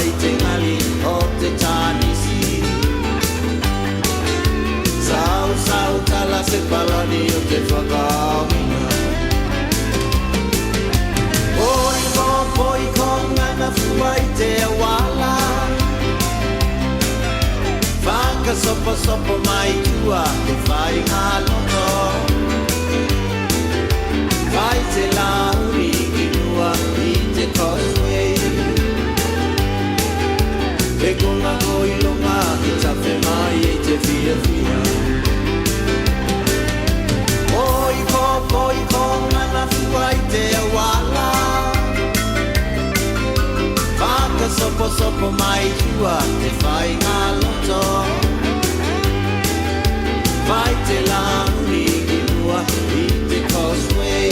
I te ngali o te tānisi Sau tala se palani o te whakaawina Poi ko ngana fuai te awala Whaka sopo mai tua te whai ngā loto Whai te lauri ki mua I te causeway Te konga koilonga I tawhi mai e te whia Poi ko ngana fuai te awala Whaka sopo mai tua te whai ngā loto Whai te lauri ki mua I te causeway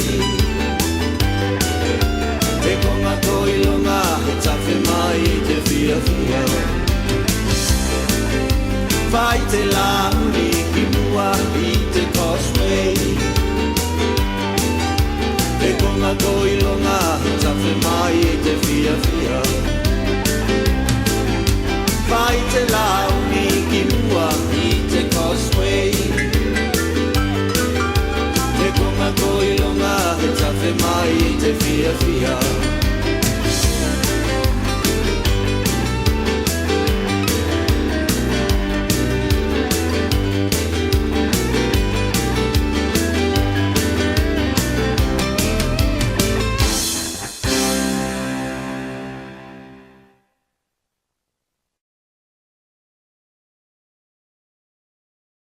Te konga koilonga he tawhi mai I te whia Whai te lauri ki mua I te causeway Te konga koilonga he tawhi mai I te whia Whai te